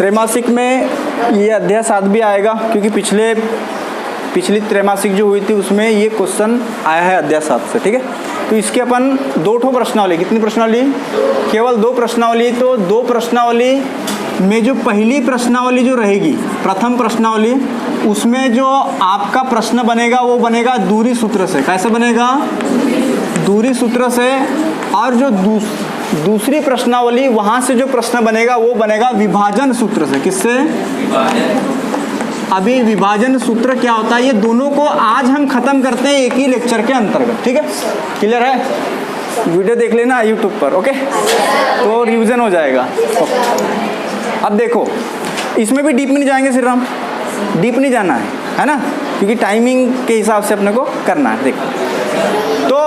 त्रैमासिक में ये अध्याय 7 भी आएगा, क्योंकि पिछली त्रैमासिक जो हुई थी उसमें ये क्वेश्चन आया है अध्याय 7 से। ठीक है, तो इसके अपन 2 प्रश्नावली, कितनी प्रश्नावली? केवल 2 प्रश्नावली। तो 2 प्रश्नावली में जो पहली प्रश्नावली जो रहेगी, प्रथम प्रश्नावली, उसमें जो आपका प्रश्न बनेगा वो बनेगा दूरी सूत्र से। कैसे बनेगा? दूरी सूत्र से। और जो दूसरी प्रश्नावली, वहाँ से जो प्रश्न बनेगा वो बनेगा विभाजन सूत्र से। किससे? अभी विभाजन सूत्र क्या होता है, ये दोनों को आज हम खत्म करते हैं एक ही लेक्चर के अंतर्गत। ठीक है, क्लियर है? वीडियो देख लेना यूट्यूब पर, ओके, तो रिवीजन हो जाएगा। अब देखो, इसमें भी डीप में नहीं जाएंगे सिर्फ हम, डीप नहीं जाना है ना, क्योंकि टाइमिंग के हिसाब से अपने को करना है। देखो, तो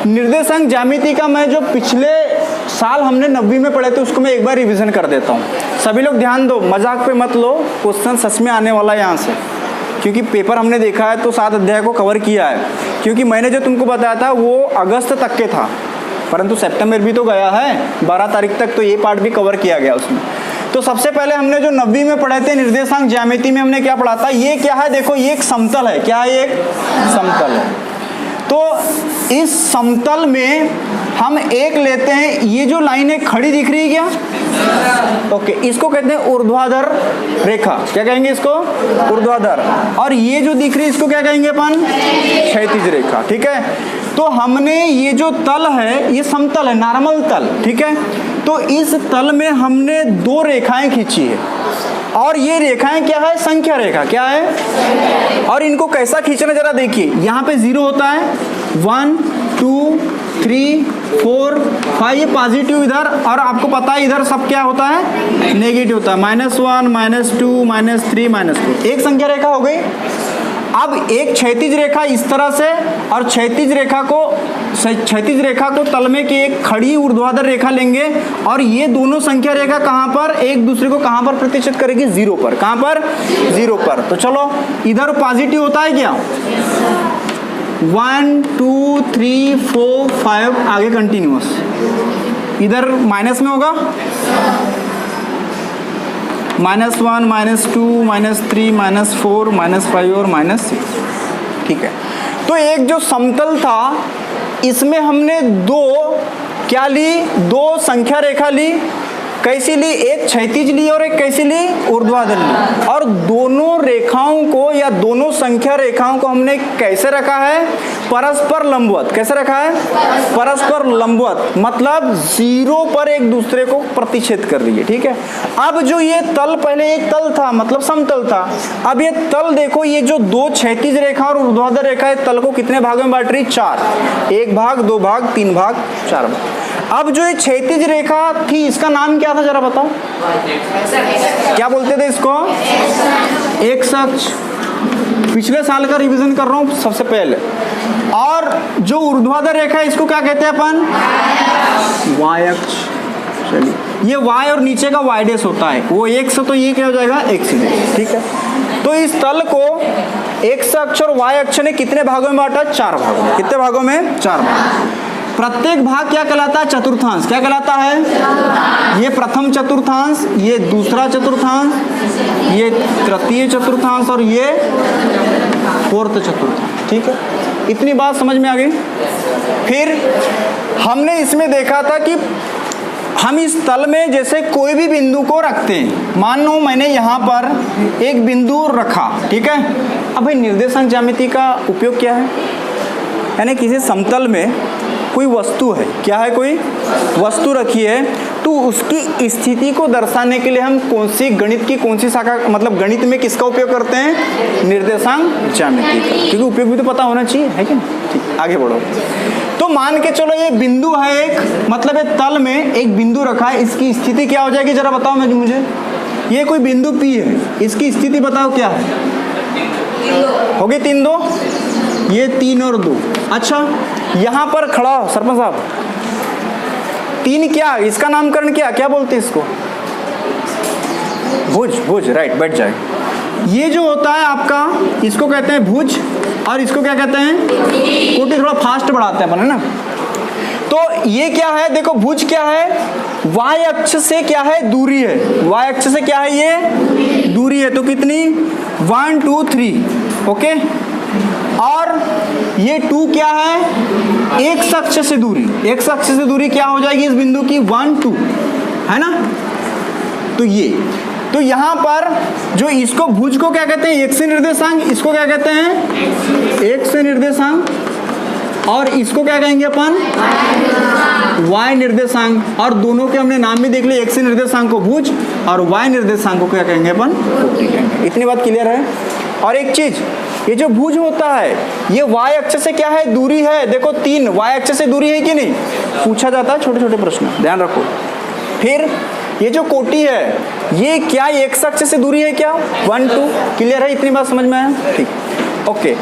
निर्देशांक ज्यामिति का मैं जो पिछले साल हमने 9वीं में पढ़े थे उसको मैं एक बार रिवीजन कर देता हूँ। सभी लोग ध्यान दो, मजाक पे मत लो, क्वेश्चन सच में आने वाला है यहाँ से, क्योंकि पेपर हमने देखा है तो 7 अध्याय को कवर किया है। क्योंकि मैंने जो तुमको बताया था वो अगस्त तक के था, परंतु सितंबर भी तो गया है, 12 तारीख तक, तो ये पार्ट भी कवर किया गया उसमें। तो सबसे पहले हमने जो 9वीं में पढ़े थे निर्देशांक ज्यामिति में हमने क्या पढ़ा था? ये क्या है? देखो, ये एक समतल है। क्या है? एक समतल है। तो इस समतल में हम एक लेते हैं, ये जो लाइन एक खड़ी दिख रही है क्या? ओके, इसको कहते हैं ऊर्ध्वाधर रेखा। क्या कहेंगे इसको? ऊर्ध्वाधर। और ये जो दिख रही है इसको क्या कहेंगे अपन? क्षैतिज रेखा। ठीक है, तो हमने ये जो तल है ये समतल है, नॉर्मल तल। ठीक है, तो इस तल में हमने 2 रेखाएं खींची है, और ये रेखाएं क्या है? संख्या रेखा। क्या है? और इनको कैसा खींचना जरा देखिए, यहाँ पे 0 होता है, 1 2 3 4 5, ये पॉजिटिव इधर, और आपको पता है इधर सब क्या होता है? नेगेटिव होता है, -1 -2 -3 -4। एक संख्या रेखा हो गई। अब एक क्षैतिज रेखा इस तरह से, और क्षैतिज रेखा को तल में की एक खड़ी ऊर्ध्वाधर रेखा लेंगे, और ये दोनों संख्या रेखा कहाँ पर एक दूसरे को कहाँ पर प्रतिच्छेद करेगी? 0 पर। कहाँ पर? 0 पर। तो चलो, इधर पॉजिटिव होता है क्या? 1 2 3 4 5, आगे कंटिन्यूअस। इधर माइनस में होगा, -1 -2 -3 -4 -5 और -6। ठीक है, तो एक जो समतल था इसमें हमने 2 क्या ली? 2 संख्या रेखा ली। कैसी ली? एक क्षैतिज ली और एक कैसी ली? ऊर्ध्वाधर ली। और दोनों रेखाओं को या दोनों संख्या रेखाओं को हमने कैसे रखा है? परस्पर लंबवत। कैसे रखा है? परस्पर लंबवत, मतलब 0 पर एक दूसरे को प्रतिच्छेद कर रही है। ठीक है, अब जो ये तल, पहले एक तल था मतलब समतल था, अब ये तल देखो, ये जो 2 क्षैतिज रेखा और ऊर्ध्वाधर रेखा है, तल को कितने भागों में बांट रही? 4। 1 भाग, 2 भाग, 3 भाग, 4 भाग। अब जो ये क्षैतिज रेखा थी इसका नाम क्या था जरा बताओ? क्या बोलते थे इसको? एक्स अक्ष। पिछले साल का रिवीजन कर रहा हूँ सबसे पहले। और जो ऊर्ध्वाधर रेखा है इसको क्या कहते हैं अपन? वाई अक्ष। चलिए, ये वाई और नीचे का वाई डैश होता है, वो एक्स, तो ये क्या हो जाएगा? एक्स। ठीक है, तो इस तल को एक्स अक्ष और वाई अक्ष ने कितने भागों में बांटा? 4 भागों में। कितने भागों में? 4 भागों। प्रत्येक भाग क्या कहलाता है? चतुर्थांश। क्या कहलाता है? ये प्रथम चतुर्थांश, ये दूसरा चतुर्थांश, ये तृतीय चतुर्थांश और ये 4th चतुर्थांश। ठीक है, इतनी बात समझ में आ गई। फिर हमने इसमें देखा था कि हम इस तल में जैसे कोई भी बिंदु को रखते हैं। मान लो मैंने यहाँ पर एक बिंदु रखा, ठीक है। अब भाई निर्देशांक ज्यामिति का उपयोग क्या है? यानी किसी समतल में कोई वस्तु है, क्या है? कोई वस्तु रखी है, तो उसकी स्थिति को दर्शाने के लिए हम कौन सी गणित की कौन सी शाखा, मतलब गणित में किसका उपयोग करते हैं? निर्देशांक ज्यामिति का, क्योंकि उपयोग भी तो पता होना चाहिए, है कि नहीं? ठीक, आगे बढ़ो। तो मान के चलो ये बिंदु है एक, मतलब एक तल में एक बिंदु रखा है, इसकी स्थिति क्या हो जाएगी जरा बताओ मुझे। ये कोई बिंदु P है, इसकी स्थिति बताओ क्या है? हो गई 3 2, ये 3 और 2। अच्छा, यहाँ पर खड़ा हो सरपंच साहब, 3 क्या, इसका नामकरण क्या, क्या बोलते हैं इसको? भुज। भुज, राइट, बैठ जाए। ये जो होता है आपका, इसको कहते हैं भुज, और इसको क्या कहते हैं? कोटि। थोड़ा फास्ट बढ़ाते हैं अपन, है ना। तो ये क्या है, देखो भुज क्या है, y अक्ष से क्या है, दूरी है, y अक्ष से क्या है, ये दूरी है। तो कितनी, 1 2 3, ओके। और ये 2 क्या है, x अक्ष से दूरी, x अक्ष से दूरी क्या हो जाएगी इस बिंदु की, 1 2, है ना। तो ये, तो यहां पर जो इसको भुज को क्या कहते हैं, x निर्देशांक, इसको क्या कहते हैं, x निर्देशांक, और इसको क्या कहेंगे अपन, y निर्देशांक। और दोनों के हमने नाम भी देख लिए, x निर्देशांक को भुज और y निर्देशांक को क्या कहेंगे अपन, कोटि कहेंगे। इतनी बात क्लियर है। और एक चीज, ये जो भुज होता है ये y अक्ष से क्या है, दूरी है, देखो 3, y अक्ष से दूरी है कि नहीं, पूछा जाता है छोटे छोटे प्रश्न, ध्यान रखो। फिर ये जो कोटि है ये क्या x अक्ष से दूरी है क्या, 1 2, क्लियर है, इतनी बात समझ में आया, ठीक, ओके।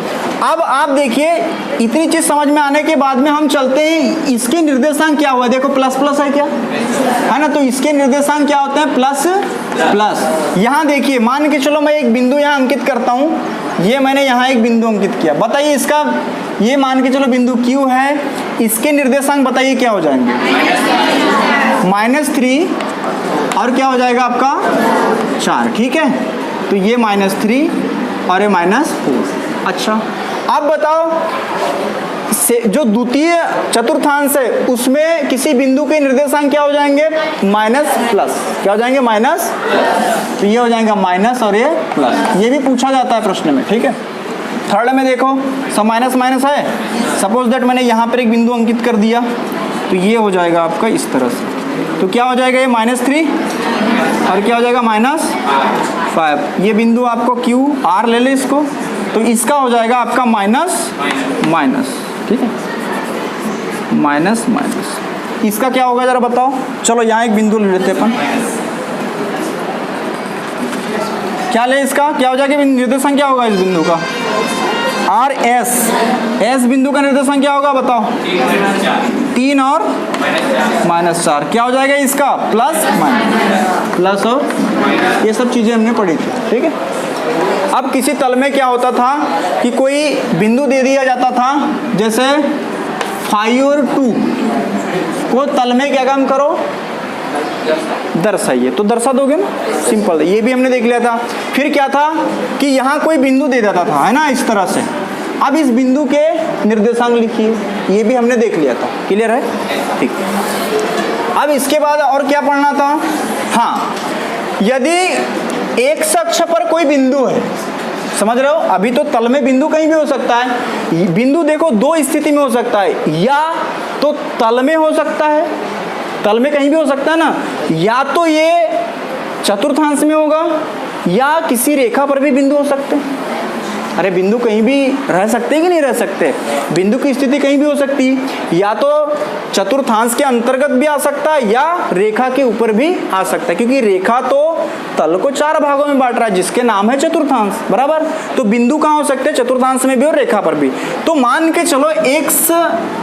अब आप देखिए इतनी चीज समझ में आने के बाद में हम चलते हैं, इसके निर्देशांक क्या हुआ, देखो प्लस प्लस है क्या, है ना। तो इसके निर्देशांक क्या होते हैं, प्लस प्लस। यहाँ देखिए, मान के चलो मैं एक बिंदु यहाँ अंकित करता हूँ, ये मैंने यहाँ एक बिंदु अंकित किया, बताइए इसका, ये मान के चलो बिंदु Q है, इसके निर्देशांक बताइए क्या हो जाएंगे, -3 और क्या हो जाएगा आपका 4, ठीक है। तो ये -3 और ये -4। अच्छा, अब बताओ से जो द्वितीय चतुर्थांश है उसमें किसी बिंदु के निर्देशांक क्या हो जाएंगे, माइनस प्लस, क्या हो जाएंगे, माइनस, तो ये हो जाएगा माइनस और ये प्लस, ये भी पूछा जाता है प्रश्न में, ठीक है। थर्ड में देखो, सब माइनस माइनस है, सपोज दैट मैंने यहाँ पर एक बिंदु अंकित कर दिया, तो ये हो जाएगा आपका इस तरह से, तो क्या हो जाएगा ये -3 और क्या हो जाएगा -5। ये बिंदु आपको Q R ले ले इसको, तो इसका हो जाएगा आपका माइनस माइनस, ठीक है, माइनस माइनस। इसका क्या होगा जरा बताओ, चलो यहाँ एक बिंदु ले लेते अपन, क्या ले, इसका क्या हो जाएगा, निर्देशांक क्या होगा इस बिंदु का, RS, S बिंदु का निर्देशांक क्या होगा बताओ, 3 और -4, क्या हो जाएगा इसका, प्लस माइनस, प्लस और, ये सब चीजें हमने पढ़ी थी, ठीक है। अब किसी तल में क्या होता था कि कोई बिंदु दे दिया जाता था, जैसे 5 और 2 को तल में क्या काम करो, दर्शाइए, तो दर्शा दोगे ना, सिंपल, ये भी हमने देख लिया था। फिर क्या था कि यहाँ कोई बिंदु दे देता था, है ना, इस तरह से, अब इस बिंदु के निर्देशांक लिखिए, ये भी हमने देख लिया था, क्लियर है, ठीक। अब इसके बाद और क्या पढ़ना था, हाँ, यदि x अक्ष पर कोई बिंदु है, समझ रहे हो, अभी तो तल में बिंदु कहीं भी हो सकता है, बिंदु देखो 2 स्थिति में हो सकता है, या तो तल में हो सकता है, तल में कहीं भी हो सकता है ना, या तो ये चतुर्थांश में होगा, या किसी रेखा पर भी बिंदु हो सकते हैं। अरे बिंदु कहीं भी रह सकते हैं कि नहीं रह सकते, बिंदु की स्थिति कहीं भी हो सकती है, या तो चतुर्थांश के अंतर्गत भी आ सकता है या रेखा के ऊपर भी आ सकता है, क्योंकि रेखा तो तल को 4 भागों में बांट रहा है जिसके नाम है चतुर्थांश, बराबर। तो बिंदु कहाँ हो सकते हैं, चतुर्थांश में भी और रेखा पर भी। तो मान के चलो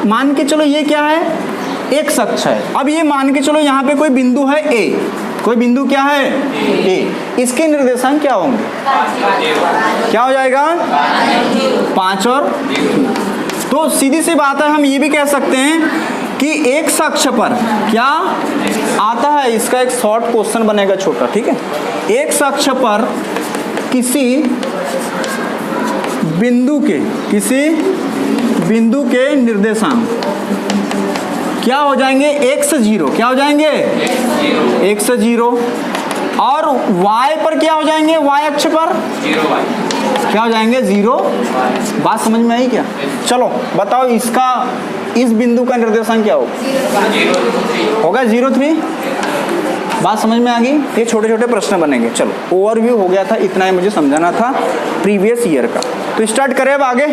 मान के चलो ये क्या है, x अक्ष है। अब ये मान के चलो यहाँ पे कोई बिंदु है A, कोई बिंदु क्या है A, इसके निर्देशांक क्या होंगे, क्या हो जाएगा 5 और, तो सीधी सी बात है, हम ये भी कह सकते हैं कि x अक्ष पर क्या आता है, इसका एक शॉर्ट क्वेश्चन बनेगा छोटा, ठीक है। x अक्ष पर किसी बिंदु के निर्देशांक क्या हो जाएंगे, x0, क्या हो जाएंगे x0, और y पर क्या हो जाएंगे, y अक्ष पर 0y, क्या हो जाएंगे 0। बात समझ में आई क्या, चलो बताओ इसका, इस बिंदु का निर्देशांक क्या होगा 0,3। बात समझ में आ गई, ये छोटे छोटे प्रश्न बनेंगे। चलो ओवरव्यू हो गया था, इतना ही मुझे समझाना था प्रीवियस ईयर का। तो स्टार्ट करें अब आगे।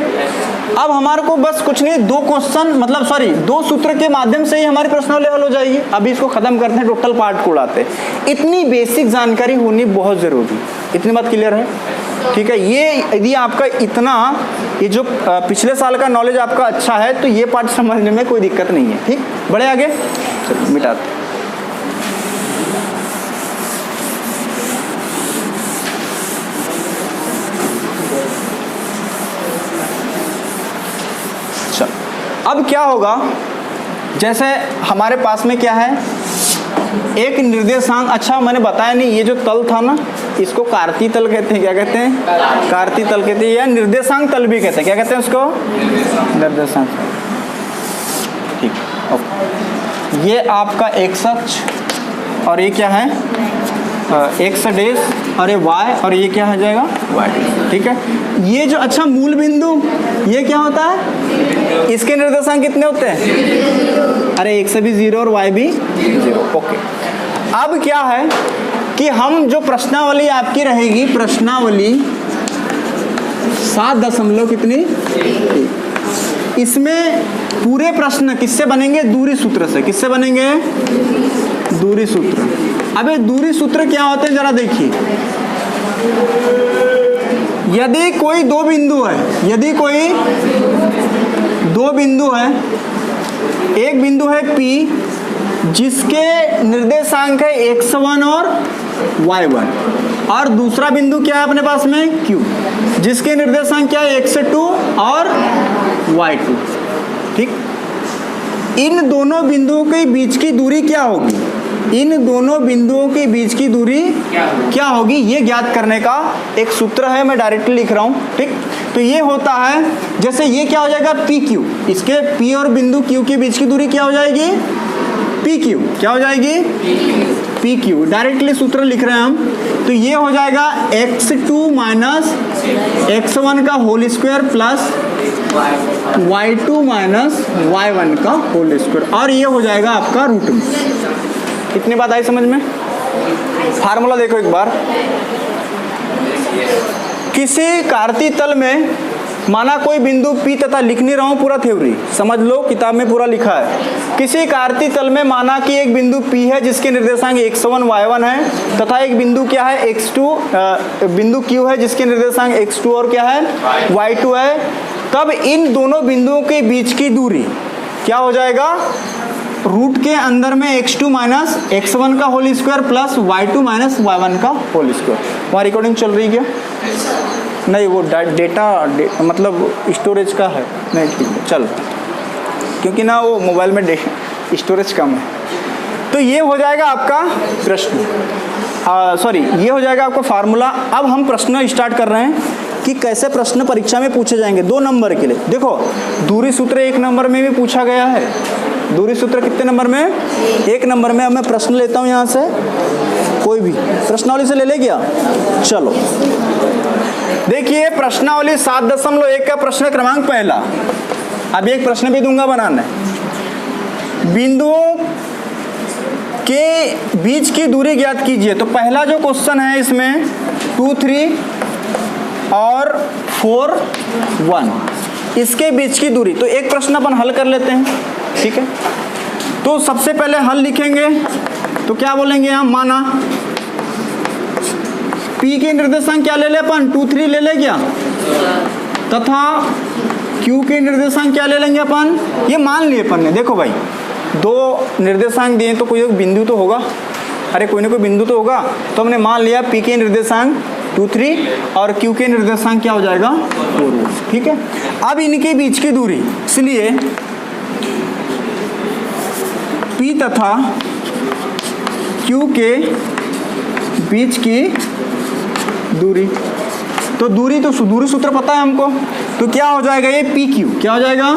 अब हमारे को बस कुछ नहीं, 2 क्वेश्चन, मतलब सॉरी 2 सूत्र के माध्यम से ही हमारी प्रश्न लेवल हो जाएगी। अभी इसको खत्म करते हैं, टोटल पार्ट को उड़ाते हैं। इतनी बेसिक जानकारी होनी बहुत जरूरी, इतनी बात क्लियर है, ठीक है। ये यदि आपका इतना, ये जो पिछले साल का नॉलेज आपका अच्छा है तो ये पार्ट समझने में कोई दिक्कत नहीं है, ठीक। बढ़े आगे, चलो मिटाते। अब क्या होगा जैसे हमारे पास में क्या है, एक निर्देशांक, अच्छा मैंने बताया नहीं, ये जो तल था ना इसको कार्तीय तल कहते हैं। क्या कहते हैं? कार्तीय तल कहते हैं, या निर्देशांक तल भी कहते हैं। क्या कहते हैं उसको? निर्देशांक। ठीक, ओके। ये आपका एक्स अक्ष और ये क्या है, एक्स डैश, और ये वाई, और ये क्या हो जाएगा, वाई। ठीक है, ये जो अच्छा मूल बिंदु ये क्या होता है, इसके निर्देशांक कितने होते हैं? अरे एक्स भी 0 और वाई भी 0। ओके, अब क्या है कि हम जो प्रश्नावली आपकी रहेगी, प्रश्नावली 7 दशमलव कितनी, इसमें पूरे प्रश्न किससे बनेंगे? दूरी सूत्र से। किससे बनेंगे? दूरी सूत्र। अब ये दूरी सूत्र क्या होते हैं जरा देखिए। यदि कोई दो बिंदु है, यदि कोई दो बिंदु है, एक बिंदु है P जिसके निर्देशांक है x1 और y1, और दूसरा बिंदु क्या है अपने पास में Q जिसके निर्देशांक क्या है x2 और y2। ठीक, इन दोनों बिंदुओं के बीच की दूरी क्या होगी? इन दोनों बिंदुओं के बीच की दूरी क्या होगी, ये ज्ञात करने का एक सूत्र है, मैं डायरेक्टली लिख रहा हूं। ठीक, तो ये होता है, जैसे ये क्या हो जाएगा, पी क्यू, इसके P और बिंदु Q के बीच की दूरी क्या हो जाएगी, पी क्यू। क्या हो जाएगी, पी क्यू। डायरेक्टली सूत्र लिख रहे हैं हम, तो ये हो जाएगा x2 माइनस x1 का whole square plus y2 minus y1 का होल स्क्वायर, और ये हो जाएगा आपका रूट में। इतनी बात आई समझ में? फार्मूला देखो एक बार। किसी कार्तीय तल में माना कोई बिंदु P तथा, लिख नहीं रहा हूं पूरा थ्योरी, समझ लो किताब में पूरा लिखा है। किसी कार्तीय तल में माना कि एक बिंदु P है जिसके निर्देशांक x1 y1 है, तथा एक बिंदु क्या है x2, बिंदु Q है जिसके निर्देशांक x2 और क्या है y2 है, तब इन दोनों बिंदुओं के बीच की दूरी क्या हो जाएगा, रूट के अंदर में x2 माइनस x1 का whole square plus y2 minus y1 का होल स्क्वायर। वहाँ रिकॉर्डिंग चल रही क्या? नहीं, वो डेटा मतलब स्टोरेज का है। नहीं ठीक है, चल, क्योंकि ना वो मोबाइल में स्टोरेज कम है। तो ये हो जाएगा आपका प्रश्न, सॉरी ये हो जाएगा आपका फार्मूला। अब हम प्रश्न स्टार्ट कर रहे हैं कि कैसे प्रश्न परीक्षा में पूछे जाएंगे 2 नंबर के लिए। देखो, दूरी सूत्र 1 नंबर में भी पूछा गया है। दूरी सूत्र कितने नंबर में? 1 नंबर में। अब मैं प्रश्न लेता हूं यहां से, कोई भी प्रश्नावली से ले ले क्या? चलो देखिए, प्रश्नावली 7.1 का प्रश्न क्रमांक पहला। अब एक प्रश्न भी दूंगा बनाना। बिंदुओं के बीच की दूरी ज्ञात कीजिए। तो पहला जो क्वेश्चन है इसमें 2, 3 और 4, 1, इसके बीच की दूरी। तो एक प्रश्न अपन हल कर लेते हैं। ठीक है, तो सबसे पहले हल लिखेंगे तो क्या बोलेंगे हम, माना P के निर्देशांक क्या ले ले अपन, 2, 3 ले ले क्या, तथा Q के निर्देशांक क्या ले लेंगे अपन, ये मान लिए अपन ने। देखो भाई, 2 निर्देशांक दिए तो कोई एक बिंदु तो होगा, अरे कोई ना कोई बिंदु तो होगा, तो हमने मान लिया P के निर्देशांक 2, 3 और Q के निर्देशांक क्या हो जाएगा 4। ठीक है, अब इनके बीच की दूरी, इसलिए P तथा Q के बीच की दूरी, तो दूरी सूत्र पता है हमको, तो क्या हो जाएगा ये PQ, क्या हो जाएगा,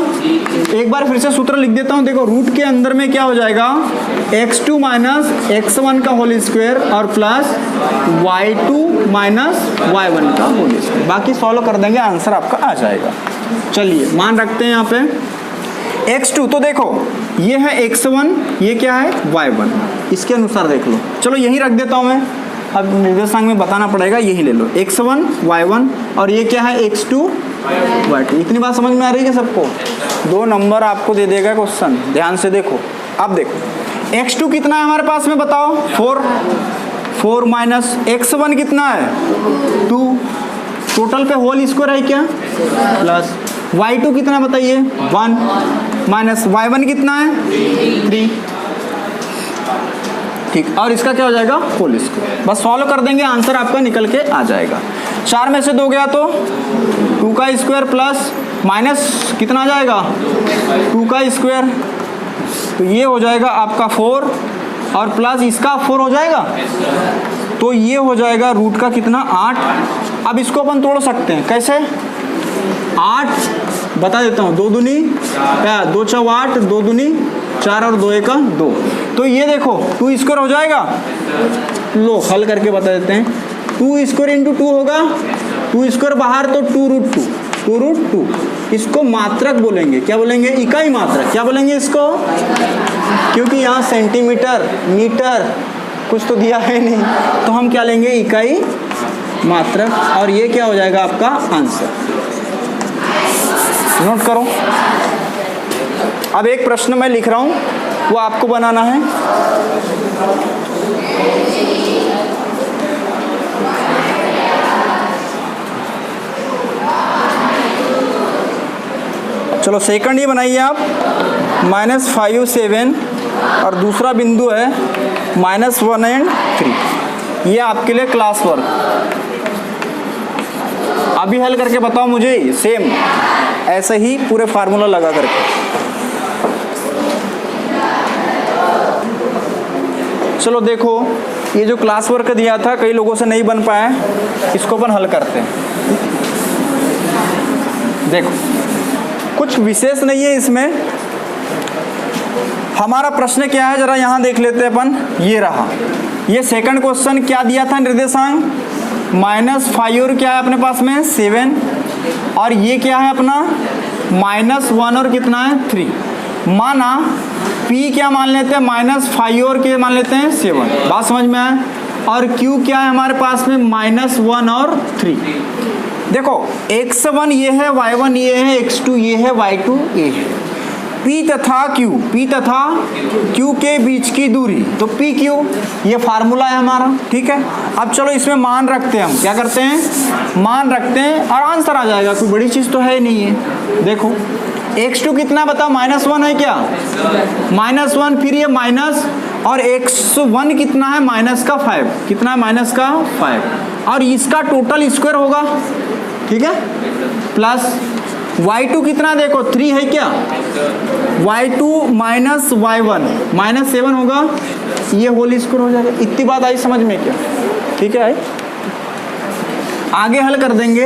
एक बार फिर से सूत्र लिख देता हूं। देखो, रूट के अंदर में क्या हो जाएगा, x2 माइनस x1 का होल स्क्वायर और प्लस y2 माइनस y1 का होल स्क्वायर। बाकी सॉल्व कर देंगे, आंसर आपका आ जाएगा। चलिए मान रखते हैं यहाँ पे x2, तो देखो ये है x1, ये क्या है y1, इसके अनुसार देख लो। चलो यही रख देता हूँ मैं, अब निर्देशांक में बताना पड़ेगा, यही ले लो x1 y1, और ये क्या है x2 y2। इतनी बात समझ में आ रही है सबको? 2 नंबर आपको दे देगा क्वेश्चन, ध्यान से देखो। अब देखो x2 कितना है हमारे पास में, बताओ 4 माइनस x1 कितना है 2, टोटल पे होल स्क्वायर है क्या, प्लस y2 कितना बताइए 1, माइनस y1 कितना है 3। ठीक, और इसका क्या हो जाएगा होल स्क्वायर। बस सॉल्व कर देंगे, आंसर आपका निकल के आ जाएगा। 4 में से 2 गया तो 2 का स्क्वायर प्लस माइनस कितना आ जाएगा 2 का स्क्वायर, तो ये हो जाएगा आपका 4 और प्लस इसका 4 हो जाएगा, तो ये हो जाएगा रूट का कितना 8। अब इसको अपन तोड़ सकते हैं, कैसे? 8 बता देता हूँ, 2 दूनी 2 चौ 8, 2 दूनी 4 और 2 1 2। तो ये देखो 2 स्क्वायर हो जाएगा, लो हल करके बता देते हैं। 2 स्क्वायर इंटू 2 होगा, 2 स्क्वायर बाहर तो 2 रूट 2, 2 रूट 2। इसको मात्रक बोलेंगे, क्या बोलेंगे? इकाई मात्रक। क्या बोलेंगे इसको? क्योंकि यहाँ सेंटीमीटर मीटर कुछ तो दिया है नहीं, तो हम क्या लेंगे? इकाई मात्रक। और ये क्या हो जाएगा आपका आंसर। नोट करो। अब एक प्रश्न मैं लिख रहा हूँ, वो आपको बनाना है। चलो सेकंड ये बनाइए आप, -5 7 और दूसरा बिंदु है -1 और 3। ये आपके लिए क्लास वर्क। अभी हल करके बताओ मुझे, सेम ऐसे ही पूरे फार्मूला लगा करके। चलो देखो, ये जो क्लास वर्क दिया था कई लोगों से नहीं बन पाया, इसको अपन हल करते हैं। देखो कुछ विशेष नहीं है इसमें। हमारा प्रश्न क्या है जरा यहाँ देख लेते हैं अपन। ये रहा, ये सेकंड क्वेश्चन क्या दिया था निर्देशांक? -5 और क्या है अपने पास में 7, और ये क्या है अपना -1 और कितना है 3। माना P क्या मान लेते हैं? -5 और क्या मान लेते हैं 7। बात समझ में आए? और Q क्या है हमारे पास में? -1 और 3। देखो x1 ये है, y1 ये है, x2 ये है, y2 ये है। P तथा Q के बीच की दूरी, तो PQ ये फार्मूला है हमारा, ठीक है। अब चलो इसमें मान रखते हैं, हम क्या करते हैं? मान रखते हैं और आंसर आ जाएगा, कोई बड़ी चीज़ तो है नहीं है। देखो x2 कितना बताओ? -1 है क्या? -1, फिर ये माइनस, और x1 कितना है? -5। कितना है? -5। और इसका टोटल स्क्वायर होगा, ठीक है, प्लस y2 कितना देखो 3 है क्या? y2 माइनस y1 -7 होगा, ये होल स्क्वायर हो जाएगा। इतनी बात आई समझ में क्या? ठीक है, आगे हल कर देंगे।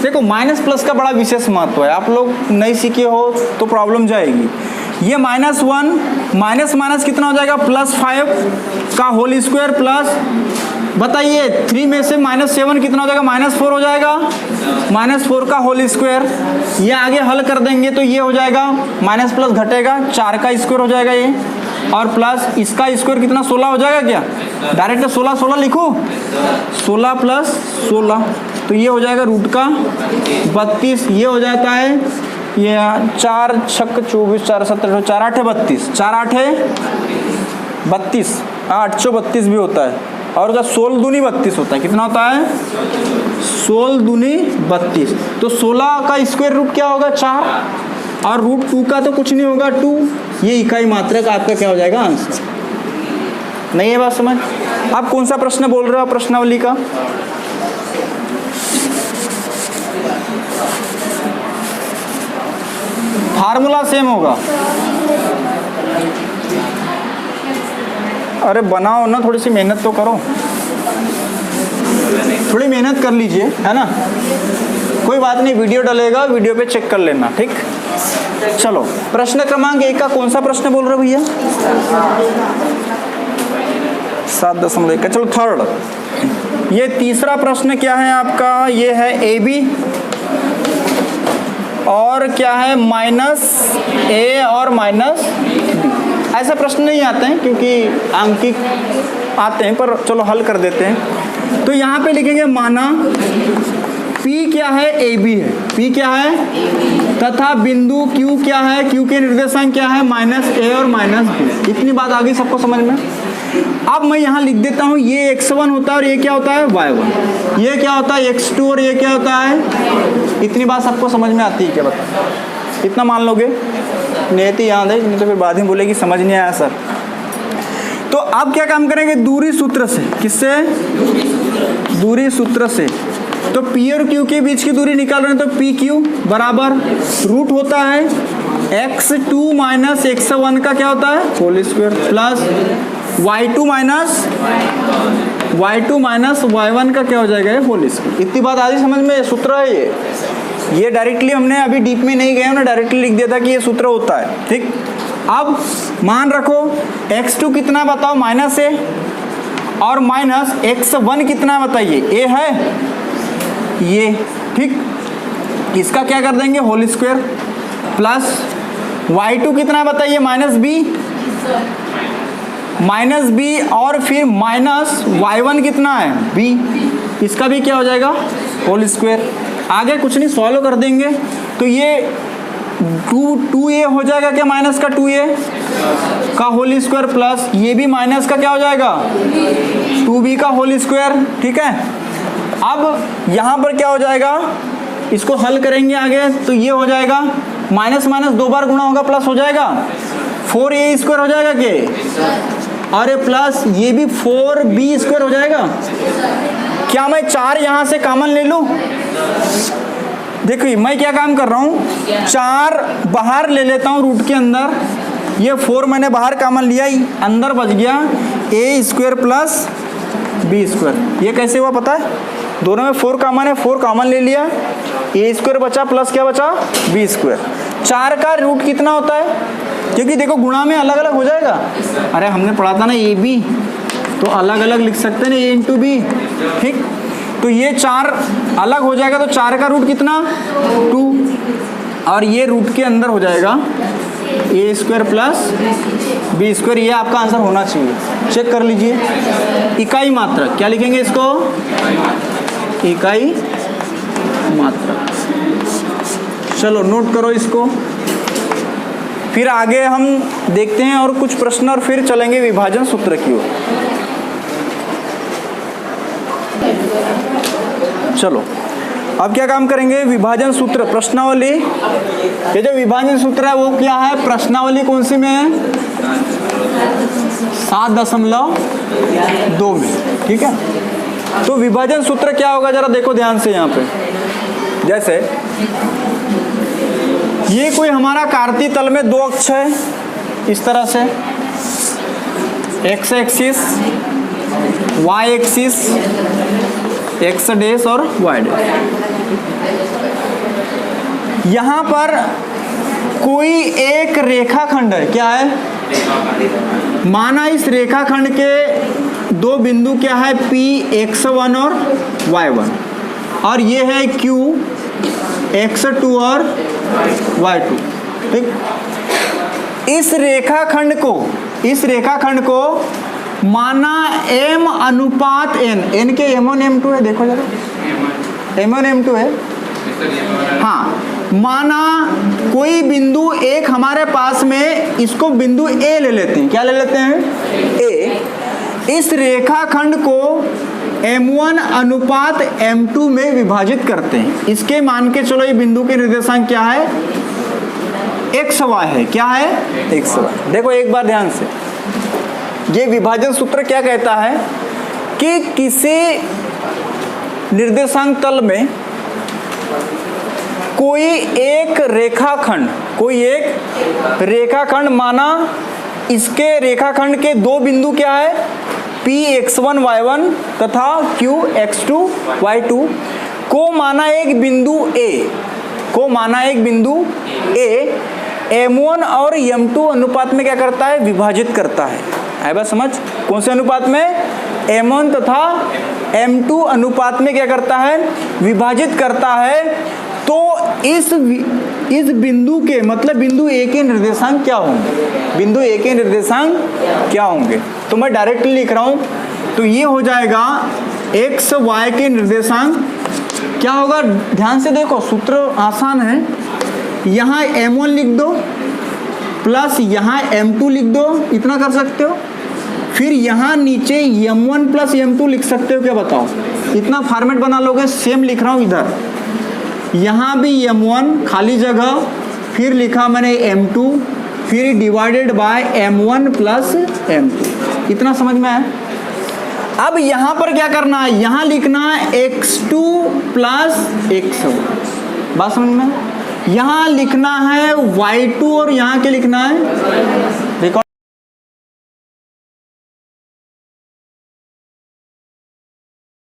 देखो माइनस प्लस का बड़ा विशेष महत्व है, आप लोग नहीं सीखे हो तो प्रॉब्लम जाएगी। ये -1 माइनस कितना हो जाएगा? +5 का होल स्क्वायर, प्लस बताइए 3 में से -7 कितना हो जाएगा? -4 हो जाएगा, -4 का होल स्क्वायर। ये आगे हल कर देंगे तो ये हो जाएगा, माइनस प्लस घटेगा, 4 का स्क्वायर हो जाएगा ये, और प्लस इसका स्क्वायर कितना 16 हो जाएगा क्या? डायरेक्ट 16 लिखो, 16 + 16, तो ये हो जाएगा रूट का 32। ये हो जाता है, ये 4 छक 24, 4 17, 4 8 32, 4 8 32, 8 32 भी होता है, और उधर 16 दूनी 32 होता है। कितना होता है? 16 दूनी 32। तो 16 का स्क्वायर रूट क्या होगा? 4, और रूट 2 का तो कुछ नहीं होगा 2। ये इकाई मात्रक आपका क्या हो जाएगा? आंसर। नहीं है बात समझ? आप कौन सा प्रश्न बोल रहे हो प्रश्नावली का? फार्मूला सेम होगा। अरे बनाओ ना, थोड़ी सी मेहनत तो करो, थोड़ी मेहनत कर लीजिए, है ना। कोई बात नहीं, वीडियो डलेगा, वीडियो पे चेक कर लेना, ठीक। चलो प्रश्न क्रमांक 1 का कौन सा प्रश्न बोल रहे हो भैया? 7.1 का। चलो थर्ड, ये तीसरा प्रश्न क्या है आपका? ये है AB, और क्या है? -A और -B। ऐसा प्रश्न नहीं आते हैं क्योंकि आंकिक आते हैं, पर चलो हल कर देते हैं। तो यहाँ पे लिखेंगे माना P क्या है? AB है, P क्या है? तथा बिंदु Q क्या है? Q के निर्देशांक क्या है? -A और -B। इतनी बात आ गई सबको समझ में? अब मैं यहाँ लिख देता हूँ, ये x1 होता है और ये क्या होता है? y1। ये क्या होता है? x2, और ये क्या होता है? इतनी बात सबको समझ में आती है क्या? बताओ, इतना मान लोगे? नियति याद है, नहीं तो फिर बाद में बोलेगी समझ नहीं आया सर। तो अब क्या काम करेंगे? दूरी सूत्र से। किससे? दूरी सूत्र से। तो पी और क्यू के बीच की दूरी निकाल रहे हैं, तो पी क्यू बराबर रूट होता है x2 माइनस x1 का क्या होता है whole square plus y2 minus y1 का क्या हो जाएगा होल स्क्वायर। इतनी बात आधी समझ में, सूत्र है ये डायरेक्टली हमने अभी डीप में नहीं गए, हमने डायरेक्टली लिख दिया था कि ये सूत्र होता है। ठीक, अब मान रखो x2 कितना बताओ माइनस ए और माइनस x1 कितना बताइए ए है ये। ठीक, इसका क्या कर देंगे होल स्क्वायर प्लस y2 कितना बताइए माइनस बी और फिर माइनस y1 कितना है b, इसका भी क्या हो जाएगा होल स्क्वायर। आगे कुछ नहीं सॉल्व कर देंगे तो ये 2a हो जाएगा क्या माइनस का 2a का होल स्क्वायर प्लस ये भी माइनस का क्या हो जाएगा 2b का होल स्क्वायर। ठीक है, अब यहाँ पर क्या हो जाएगा, इसको हल करेंगे आगे तो ये हो जाएगा माइनस माइनस 2 बार गुणा होगा प्लस हो जाएगा 4a स्क्वायर हो जाएगा के, और प्लस ये भी 4b स्क्वायर हो जाएगा। क्या मैं 4 यहाँ से कॉमन ले लूँ? देखिए मैं क्या काम कर रहा हूँ, 4 बाहर ले लेता हूँ रूट के अंदर, ये 4 मैंने बाहर कॉमन लिया ही, अंदर बच गया a square plus b square. ये कैसे हुआ पता है, दोनों में 4 कॉमन है, 4 कॉमन ले लिया, a स्क्वायर बचा प्लस क्या बचा b स्क्वायर। 4 का रूट कितना होता है, क्योंकि देखो गुणा में अलग अलग हो जाएगा, अरे हमने पढ़ा था ना ए बी, तो अलग अलग लिख सकते हैं ना a इंटू बी। ठीक, तो ये 4 अलग हो जाएगा, तो 4 का रूट कितना 2, और ये रूट के अंदर हो जाएगा a square plus b square. ये आपका आंसर होना चाहिए, चेक कर लीजिए। इकाई मात्रक क्या लिखेंगे इसको, इकाई मात्रक। चलो नोट करो इसको, फिर आगे हम देखते हैं और कुछ प्रश्न और फिर चलेंगे विभाजन सूत्र की ओर। चलो अब क्या काम करेंगे, विभाजन सूत्र प्रश्नावली। ये जो विभाजन सूत्र है वो क्या है, प्रश्नावली कौन सी में है 7.2 में। ठीक है, तो विभाजन सूत्र क्या होगा जरा देखो ध्यान से यहाँ पे। जैसे ये कोई हमारा कार्तीय तल में 2 अक्ष है इस तरह से, x axis, y axis, x dash और y डैश। यहाँ पर कोई एक रेखाखंड है, क्या है, माना इस रेखाखंड के 2 बिंदु क्या है P x1 और y1, और ये है Q x2 और y2। ठीक, इस रेखाखंड को माना m अनुपात n, n के m1 m2 है, देखो जरा m1 m2 है। हाँ, माना कोई बिंदु एक हमारे पास में, इसको बिंदु A ले लेते हैं, क्या ले लेते हैं A। इस रेखाखंड को m1 अनुपात m2 में विभाजित करते हैं। इसके मान के चलो ये बिंदु के निर्देशांक क्या है xy है, क्या है xy। देखो एक बार ध्यान से, ये विभाजन सूत्र क्या कहता है कि किसी निर्देशांक तल में कोई एक रेखाखंड माना इसके रेखाखंड के 2 बिंदु क्या है P x1 y1 तथा Q x2 y2 को माना एक बिंदु A m1 और m2 अनुपात में क्या करता है विभाजित करता है। बस समझ, कौन से अनुपात में, m1 तथा m2 अनुपात में क्या करता है विभाजित करता है। तो इस बिंदु के मतलब बिंदु A के निर्देशांक क्या होंगे, तो मैं डायरेक्टली लिख रहा हूं, तो ये हो जाएगा x y के निर्देशांक क्या होगा। ध्यान से देखो सूत्र आसान है, यहाँ m1 लिख दो प्लस यहाँ m2 लिख दो, इतना कर सकते हो। फिर यहाँ नीचे m1 प्लस m2 लिख सकते हो, क्या बताओ, इतना फॉर्मेट बना लोगे। सेम लिख रहा हूँ इधर, यहाँ भी m1 खाली जगह, फिर लिखा मैंने m2, फिर divided by m1 plus m2। इतना समझ में आया। अब यहां पर क्या करना है, यहां लिखना है x2 प्लस x1, बात समझ में। यहां लिखना है y2 और यहां क्या लिखना है, देखो